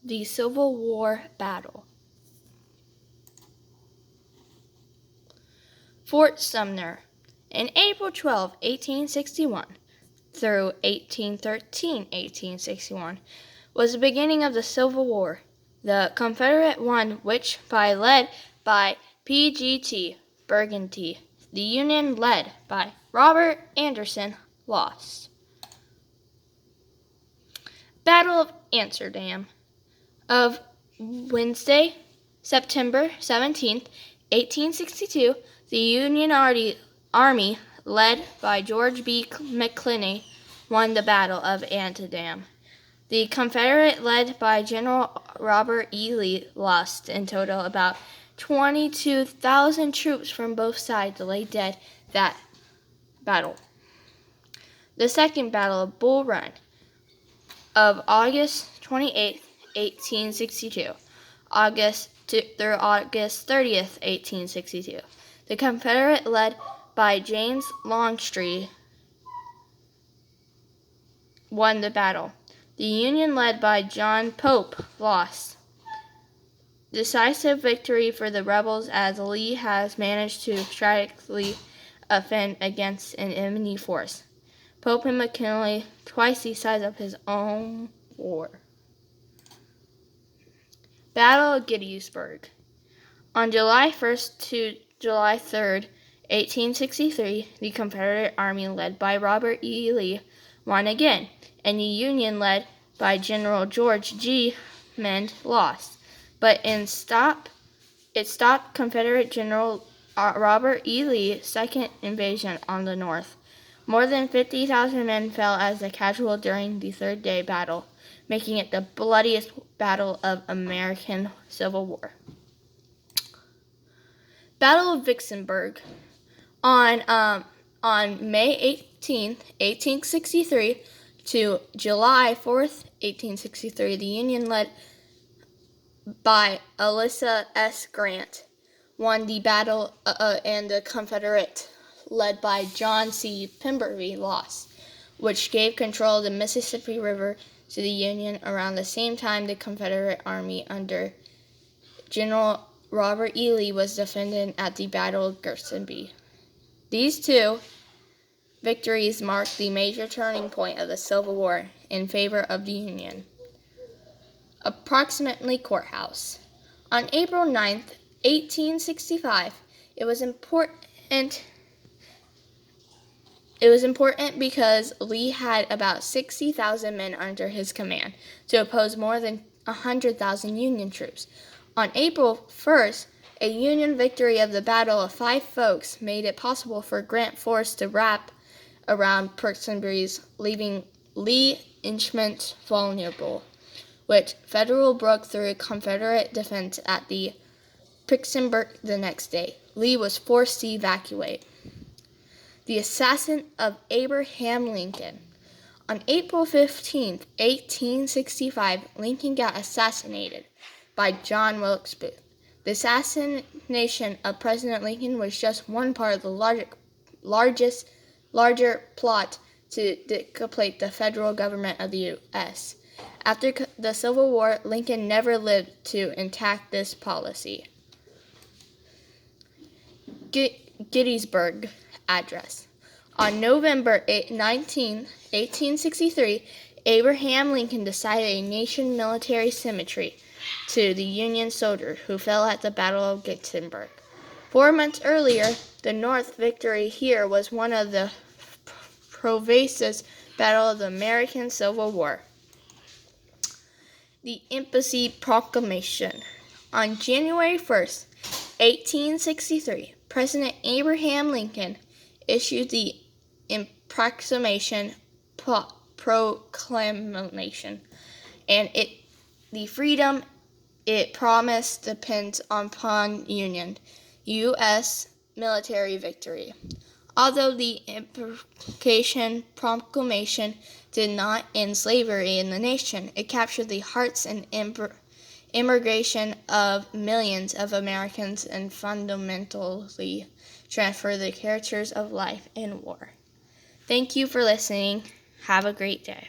The Civil War Battle. Fort Sumner. In April 12, 1861 through 1861 was the beginning of the Civil War. The Confederate won, which led by P.G.T. Burgundy. The Union, led by Robert Anderson, lost. Battle of Amsterdam. Of Wednesday, September 17, 1862, the Union Army, led by George B. McClellan, won the Battle of Antietam. The Confederate, led by General Robert E. Lee, lost in total about 22,000 troops from both sides lay dead that battle. The Second Battle of Bull Run of August 28, 1862, through August 30th, 1862. The Confederate, led by James Longstreet, won the battle. The Union, led by John Pope, lost. Decisive victory for the rebels, as Lee has managed to strategically offend against an enemy force. Pope and McKinley, twice the size of his own war. Battle of Gettysburg. On July 1st to July 3rd, 1863, the Confederate Army, led by Robert E. Lee, won again, and the Union, led by General George G. Meade, lost. But it stopped Confederate General Robert E. Lee's second invasion on the North. More than 50,000 men fell as a casualty during the third-day battle, making it the bloodiest battle of American Civil War. Battle of Vicksburg. On May 18, 1863 to July 4th, 1863, the Union, led by Ulysses S. Grant, won the battle, and the Confederate, led by John C. Pemberton, lost, which gave control of the Mississippi River to the Union. Around the same time, the Confederate Army under General Robert E. Lee was defended at the Battle of Gettysburg. These two victories marked the major turning point of the Civil War in favor of the Union. Approximately Courthouse. On April 9th, 1865, it was important because Lee had about 60,000 men under his command to oppose more than 100,000 Union troops. On April 1st, a Union victory of the Battle of Five Forks made it possible for Grant's force to wrap around Petersburg, leaving Lee Intrenchment vulnerable, which Federals broke through Confederate defense at the Petersburg the next day. Lee was forced to evacuate. The assassin of Abraham Lincoln. On April 15, 1865, Lincoln got assassinated by John Wilkes Booth. The assassination of President Lincoln was just one part of the larger plot to decapite the federal government of the U.S. After the Civil War, Lincoln never lived to enact this policy. Gettysburg Address. On November 19, 1863, Abraham Lincoln decided a nation military symmetry to the Union soldier who fell at the Battle of Gettysburg. 4 months earlier, the North victory here was one of the pervasive battles of the American Civil War. The Embassy Proclamation. On January 1st, 1863, President Abraham Lincoln issued the Proclamation, and the freedom it promised depends upon Union U.S. military victory. Although the Proclamation did not end slavery in the nation, it captured the hearts and immigration of millions of Americans and fundamentally transformed the characters of life in war. Thank you for listening. Have a great day.